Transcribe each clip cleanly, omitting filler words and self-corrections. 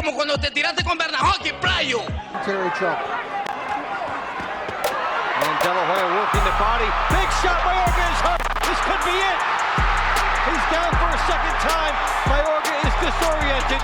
como cuando te tiraste con Bernahoki, playo. Terry Trump. And De La Hoya working the body. Big shot. Mayorga is hurt. This could be it. He's down for a second time. Mayorga is disoriented.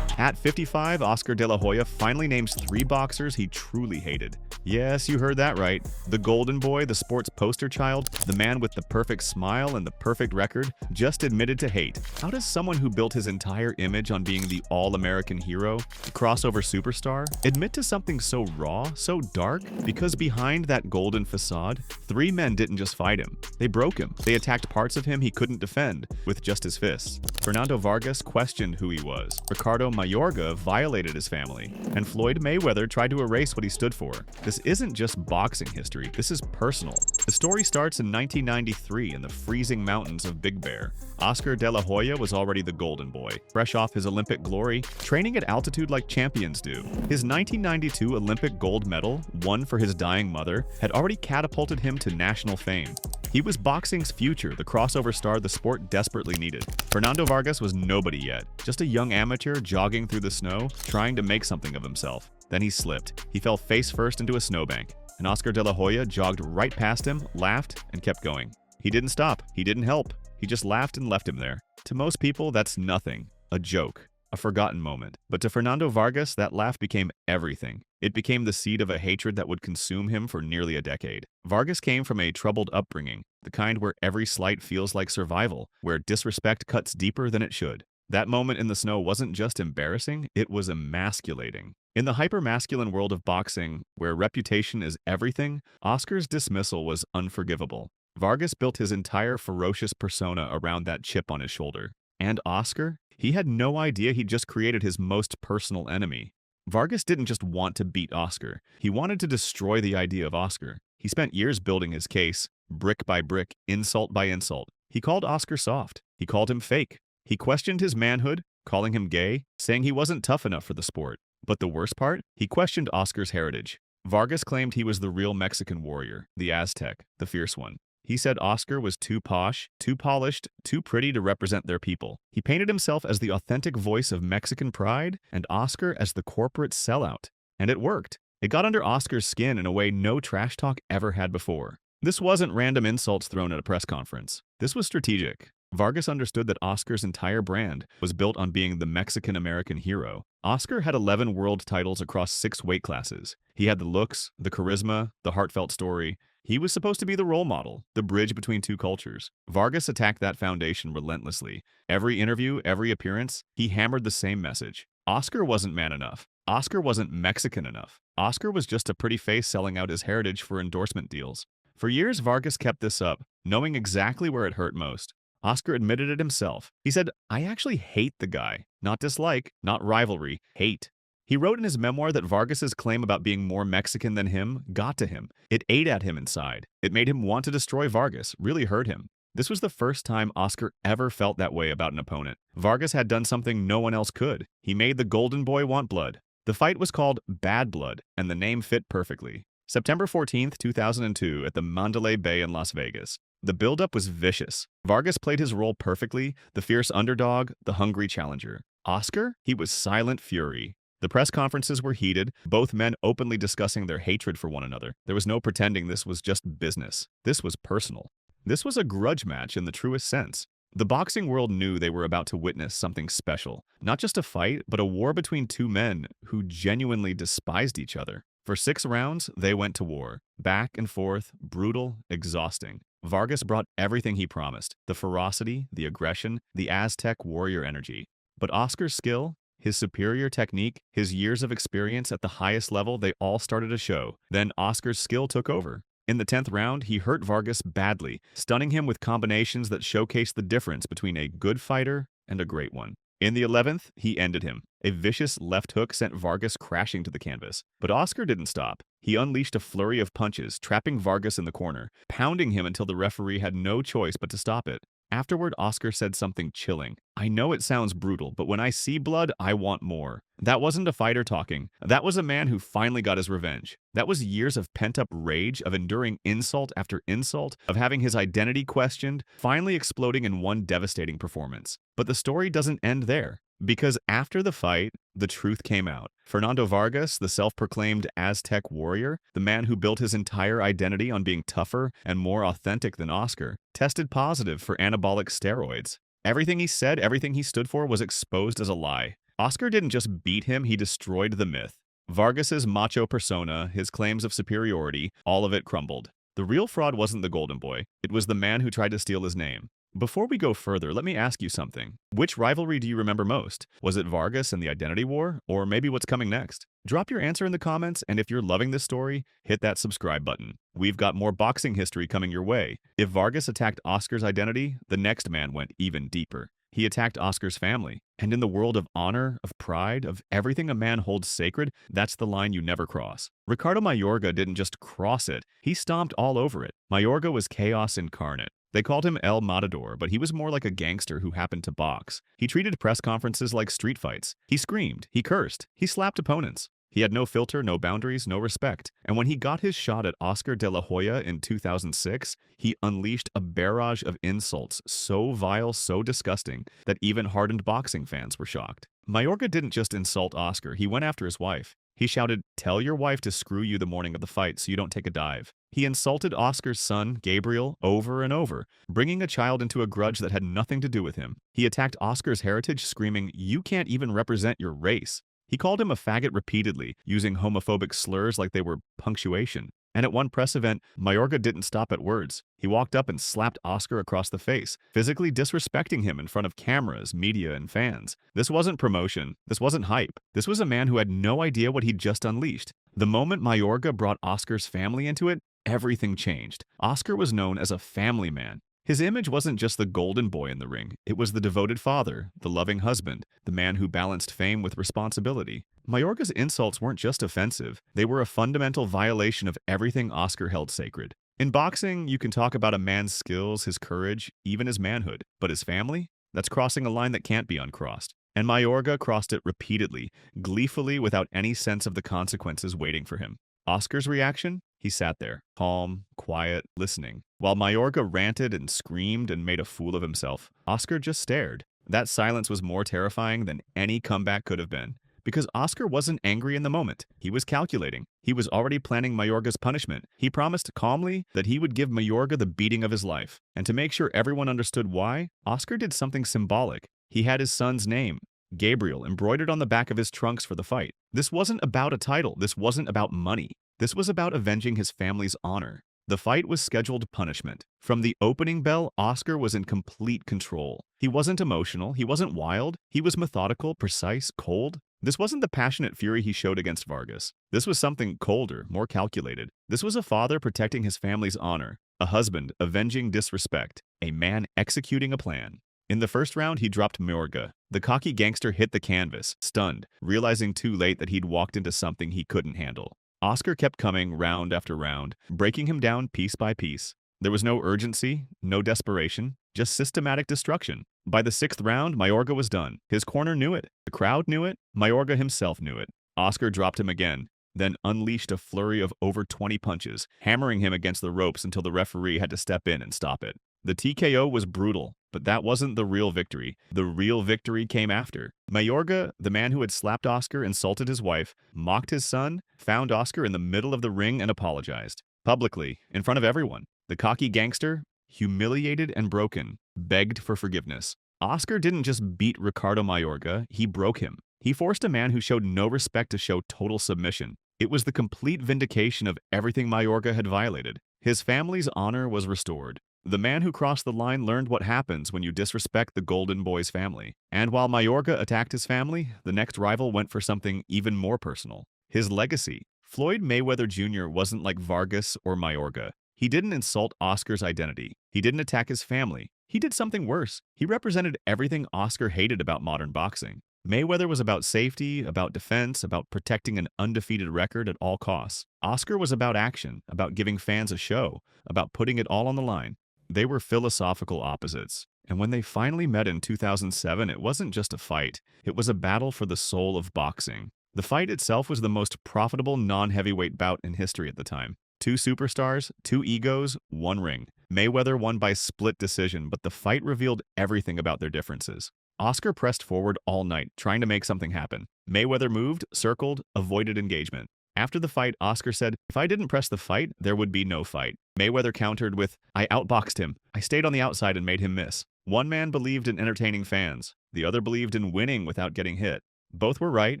At 55, Oscar De La Hoya finally names 3 boxers he truly hated. Yes, you heard that right. The golden boy, the sports poster child, the man with the perfect smile and the perfect record, just admitted to hate. How does someone who built his entire image on being the all-American hero, the crossover superstar, admit to something so raw, so dark? Because behind that golden facade, 3 men didn't just fight him. They broke him. They attacked parts of him he couldn't defend with just his fists. Fernando Vargas questioned who he was. Ricardo Mayorga violated his family. And Floyd Mayweather tried to erase what he stood for. This isn't just boxing history, this is personal. The story starts in 1993 in the freezing mountains of Big Bear. Oscar De La Hoya was already the golden boy, fresh off his Olympic glory, training at altitude like champions do. His 1992 Olympic gold medal, won for his dying mother, had already catapulted him to national fame. He was boxing's future, the crossover star the sport desperately needed. Fernando Vargas was nobody yet, just a young amateur jogging through the snow, trying to make something of himself. Then he slipped. He fell face first into a snowbank, and Oscar De La Hoya jogged right past him, laughed, and kept going. He didn't stop. He didn't help. He just laughed and left him there. To most people, that's nothing. A joke. A forgotten moment. But to Fernando Vargas, that laugh became everything. It became the seed of a hatred that would consume him for nearly a decade. Vargas came from a troubled upbringing, the kind where every slight feels like survival, where disrespect cuts deeper than it should. That moment in the snow wasn't just embarrassing, it was emasculating. In the hyper-masculine world of boxing, where reputation is everything, Oscar's dismissal was unforgivable. Vargas built his entire ferocious persona around that chip on his shoulder. And Oscar? He had no idea he'd just created his most personal enemy. Vargas didn't just want to beat Oscar. He wanted to destroy the idea of Oscar. He spent years building his case, brick by brick, insult by insult. He called Oscar soft. He called him fake. He questioned his manhood, calling him gay, saying he wasn't tough enough for the sport. But the worst part? He questioned Oscar's heritage. Vargas claimed he was the real Mexican warrior, the Aztec, the fierce one. He said Oscar was too posh, too polished, too pretty to represent their people. He painted himself as the authentic voice of Mexican pride and Oscar as the corporate sellout. And it worked. It got under Oscar's skin in a way no trash talk ever had before. This wasn't random insults thrown at a press conference. This was strategic. Vargas understood that Oscar's entire brand was built on being the Mexican-American hero. Oscar had 11 world titles across 6 weight classes. He had the looks, the charisma, the heartfelt story. He was supposed to be the role model, the bridge between 2 cultures. Vargas attacked that foundation relentlessly. Every interview, every appearance, he hammered the same message. Oscar wasn't man enough. Oscar wasn't Mexican enough. Oscar was just a pretty face selling out his heritage for endorsement deals. For years, Vargas kept this up, knowing exactly where it hurt most. Oscar admitted it himself. He said, "I actually hate the guy. Not dislike, not rivalry, hate." He wrote in his memoir that Vargas's claim about being more Mexican than him got to him. It ate at him inside. It made him want to destroy Vargas, really hurt him. This was the first time Oscar ever felt that way about an opponent. Vargas had done something no one else could. He made the golden boy want blood. The fight was called Bad Blood, and the name fit perfectly. September 14th, 2002, at the Mandalay Bay in Las Vegas. The buildup was vicious. Vargas played his role perfectly, the fierce underdog, the hungry challenger. Oscar? He was silent fury. The press conferences were heated, both men openly discussing their hatred for one another. There was no pretending this was just business. This was personal. This was a grudge match in the truest sense. The boxing world knew they were about to witness something special. Not just a fight, but a war between 2 men who genuinely despised each other. For 6 rounds, they went to war. Back and forth, brutal, exhausting. Vargas brought everything he promised. The ferocity, the aggression, the Aztec warrior energy. But Oscar's skill, his superior technique, his years of experience at the highest level, they all started to show. Then Oscar's skill took over. In the 10th round, he hurt Vargas badly, stunning him with combinations that showcased the difference between a good fighter and a great one. In the 11th, he ended him. A vicious left hook sent Vargas crashing to the canvas. But Oscar didn't stop. He unleashed a flurry of punches, trapping Vargas in the corner, pounding him until the referee had no choice but to stop it. Afterward, Oscar said something chilling. "I know it sounds brutal, but when I see blood, I want more." That wasn't a fighter talking. That was a man who finally got his revenge. That was years of pent-up rage, of enduring insult after insult, of having his identity questioned, finally exploding in one devastating performance. But the story doesn't end there. Because after the fight, the truth came out. Fernando Vargas, the self-proclaimed Aztec warrior, the man who built his entire identity on being tougher and more authentic than Oscar, tested positive for anabolic steroids. Everything he said, everything he stood for was exposed as a lie. Oscar didn't just beat him, he destroyed the myth. Vargas's macho persona, his claims of superiority, all of it crumbled. The real fraud wasn't the Golden Boy, it was the man who tried to steal his name. Before we go further, let me ask you something. Which rivalry do you remember most? Was it Vargas and the Identity War, or maybe what's coming next? Drop your answer in the comments, and if you're loving this story, hit that subscribe button. We've got more boxing history coming your way. If Vargas attacked Oscar's identity, the next man went even deeper. He attacked Oscar's family. And in the world of honor, of pride, of everything a man holds sacred, that's the line you never cross. Ricardo Mayorga didn't just cross it, he stomped all over it. Mayorga was chaos incarnate. They called him El Matador, but he was more like a gangster who happened to box. He treated press conferences like street fights. He screamed, he cursed, he slapped opponents. He had no filter, no boundaries, no respect. And when he got his shot at Oscar de la Hoya in 2006, he unleashed a barrage of insults so vile, so disgusting, that even hardened boxing fans were shocked. Mayorga didn't just insult Oscar, he went after his wife. He shouted, "Tell your wife to screw you the morning of the fight so you don't take a dive." He insulted Oscar's son, Gabriel, over and over, bringing a child into a grudge that had nothing to do with him. He attacked Oscar's heritage, screaming, "You can't even represent your race." He called him a faggot repeatedly, using homophobic slurs like they were punctuation. And at one press event, Mayorga didn't stop at words. He walked up and slapped Oscar across the face, physically disrespecting him in front of cameras, media, and fans. This wasn't promotion. This wasn't hype. This was a man who had no idea what he'd just unleashed. The moment Mayorga brought Oscar's family into it, everything changed. Oscar was known as a family man. His image wasn't just the golden boy in the ring, it was the devoted father, the loving husband, the man who balanced fame with responsibility. Mayorga's insults weren't just offensive, they were a fundamental violation of everything Oscar held sacred. In boxing, you can talk about a man's skills, his courage, even his manhood, but his family? That's crossing a line that can't be uncrossed. And Mayorga crossed it repeatedly, gleefully without any sense of the consequences waiting for him. Oscar's reaction? He sat there, calm, quiet, listening. While Mayorga ranted and screamed and made a fool of himself, Oscar just stared. That silence was more terrifying than any comeback could have been. Because Oscar wasn't angry in the moment. He was calculating. He was already planning Mayorga's punishment. He promised calmly that he would give Mayorga the beating of his life. And to make sure everyone understood why, Oscar did something symbolic. He had his son's name, Gabriel, embroidered on the back of his trunks for the fight. This wasn't about a title. This wasn't about money. This was about avenging his family's honor. The fight was scheduled punishment. From the opening bell, Oscar was in complete control. He wasn't emotional, he wasn't wild, he was methodical, precise, cold. This wasn't the passionate fury he showed against Vargas. This was something colder, more calculated. This was a father protecting his family's honor, a husband avenging disrespect, a man executing a plan. In the first round, he dropped Mayorga. The cocky gangster hit the canvas, stunned, realizing too late that he'd walked into something he couldn't handle. Oscar kept coming round after round, breaking him down piece by piece. There was no urgency, no desperation, just systematic destruction. By the sixth round, Mayorga was done. His corner knew it. The crowd knew it. Mayorga himself knew it. Oscar dropped him again, then unleashed a flurry of over 20 punches, hammering him against the ropes until the referee had to step in and stop it. The TKO was brutal, but that wasn't the real victory. The real victory came after. Mayorga, the man who had slapped Oscar, insulted his wife, mocked his son, found Oscar in the middle of the ring and apologized. Publicly, in front of everyone. The cocky gangster, humiliated and broken, begged for forgiveness. Oscar didn't just beat Ricardo Mayorga, he broke him. He forced a man who showed no respect to show total submission. It was the complete vindication of everything Mayorga had violated. His family's honor was restored. The man who crossed the line learned what happens when you disrespect the Golden Boy's family. And while Mayorga attacked his family, the next rival went for something even more personal. His legacy. Floyd Mayweather Jr. wasn't like Vargas or Mayorga. He didn't insult Oscar's identity. He didn't attack his family. He did something worse. He represented everything Oscar hated about modern boxing. Mayweather was about safety, about defense, about protecting an undefeated record at all costs. Oscar was about action, about giving fans a show, about putting it all on the line. They were philosophical opposites. And when they finally met in 2007, it wasn't just a fight. It was a battle for the soul of boxing. The fight itself was the most profitable non-heavyweight bout in history at the time. 2 superstars, 2 egos, 1 ring. Mayweather won by split decision, but the fight revealed everything about their differences. Oscar pressed forward all night, trying to make something happen. Mayweather moved, circled, avoided engagement. After the fight, Oscar said, "If I didn't press the fight, there would be no fight." Mayweather countered with, "I outboxed him. I stayed on the outside and made him miss." One man believed in entertaining fans. The other believed in winning without getting hit. Both were right,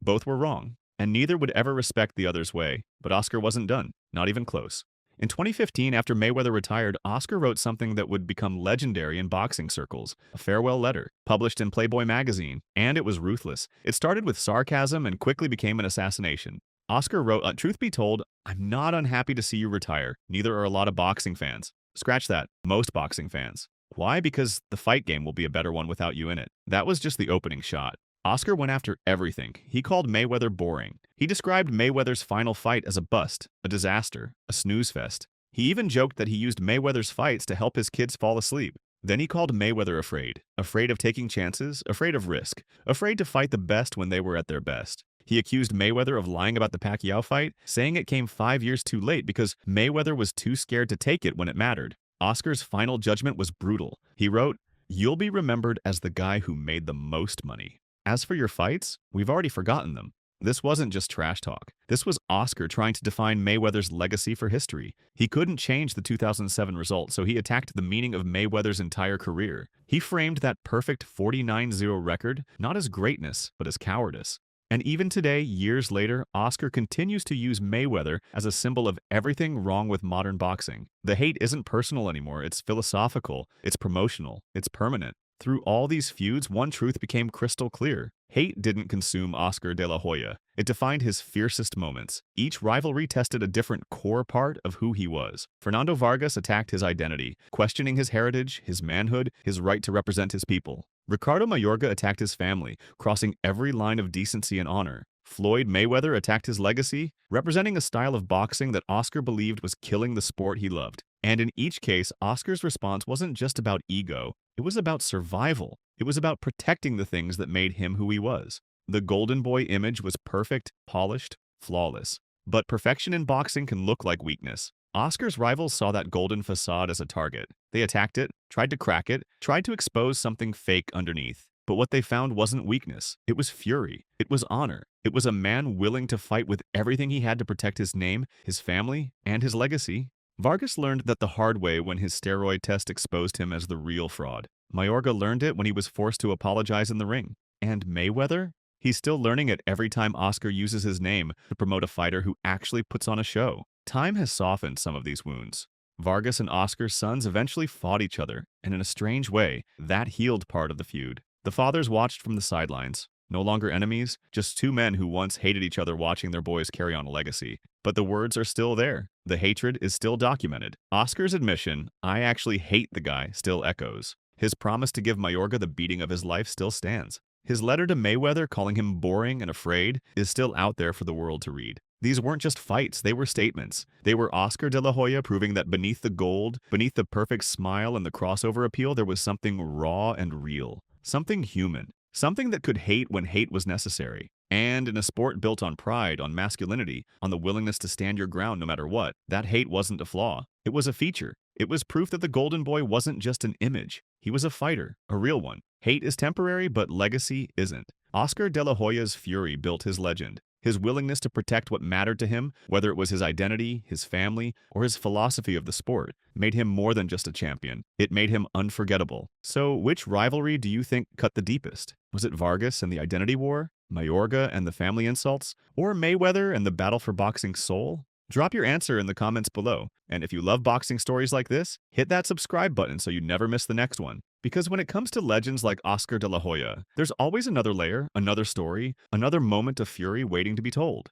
both were wrong, and neither would ever respect the other's way. But Oscar wasn't done, not even close. In 2015, after Mayweather retired, Oscar wrote something that would become legendary in boxing circles, a farewell letter, published in Playboy magazine, and it was ruthless. It started with sarcasm and quickly became an assassination. Oscar wrote, "Truth be told, I'm not unhappy to see you retire. Neither are a lot of boxing fans." Scratch that, most boxing fans. Why? Because the fight game will be a better one without you in it. That was just the opening shot. Oscar went after everything. He called Mayweather boring. He described Mayweather's final fight as a bust, a disaster, a snooze fest. He even joked that he used Mayweather's fights to help his kids fall asleep. Then he called Mayweather afraid. Afraid of taking chances, afraid of risk, afraid to fight the best when they were at their best. He accused Mayweather of lying about the Pacquiao fight, saying it came 5 years too late because Mayweather was too scared to take it when it mattered. Oscar's final judgment was brutal. He wrote, "You'll be remembered as the guy who made the most money. As for your fights, we've already forgotten them." This wasn't just trash talk. This was Oscar trying to define Mayweather's legacy for history. He couldn't change the 2007 result, so he attacked the meaning of Mayweather's entire career. He framed that perfect 49-0 record not as greatness, but as cowardice. And even today, years later, Oscar continues to use Mayweather as a symbol of everything wrong with modern boxing. The hate isn't personal anymore, it's philosophical, it's promotional, it's permanent. Through all these feuds, one truth became crystal clear. Hate didn't consume Oscar de la Hoya. It defined his fiercest moments. Each rivalry tested a different core part of who he was. Fernando Vargas attacked his identity, questioning his heritage, his manhood, his right to represent his people. Ricardo Mayorga attacked his family, crossing every line of decency and honor. Floyd Mayweather attacked his legacy, representing a style of boxing that Oscar believed was killing the sport he loved. And in each case, Oscar's response wasn't just about ego, it was about survival. It was about protecting the things that made him who he was. The Golden Boy image was perfect, polished, flawless. But perfection in boxing can look like weakness. Oscar's rivals saw that golden facade as a target. They attacked it, tried to crack it, tried to expose something fake underneath. But what they found wasn't weakness. It was fury. It was honor. It was a man willing to fight with everything he had to protect his name, his family, and his legacy. Vargas learned that the hard way when his steroid test exposed him as the real fraud. Mayorga learned it when he was forced to apologize in the ring. And Mayweather? He's still learning it every time Oscar uses his name to promote a fighter who actually puts on a show. Time has softened some of these wounds. Vargas and Oscar's sons eventually fought each other, and in a strange way, that healed part of the feud. The fathers watched from the sidelines. No longer enemies, just two men who once hated each other watching their boys carry on a legacy. But the words are still there. The hatred is still documented. Oscar's admission, "I actually hate the guy," still echoes. His promise to give Mayorga the beating of his life still stands. His letter to Mayweather calling him boring and afraid is still out there for the world to read. These weren't just fights, they were statements. They were Oscar de la Hoya proving that beneath the gold, beneath the perfect smile and the crossover appeal, there was something raw and real. Something human. Something that could hate when hate was necessary. And in a sport built on pride, on masculinity, on the willingness to stand your ground no matter what, that hate wasn't a flaw. It was a feature. It was proof that the Golden Boy wasn't just an image. He was a fighter, a real one. Hate is temporary, but legacy isn't. Oscar de la Hoya's fury built his legend. His willingness to protect what mattered to him, whether it was his identity, his family, or his philosophy of the sport, made him more than just a champion. It made him unforgettable. So which rivalry do you think cut the deepest? Was it Vargas and the identity war? Mayorga and the family insults? Or Mayweather and the battle for boxing's soul? Drop your answer in the comments below. And if you love boxing stories like this, hit that subscribe button so you never miss the next one. Because when it comes to legends like Oscar de la Hoya, there's always another layer, another story, another moment of fury waiting to be told.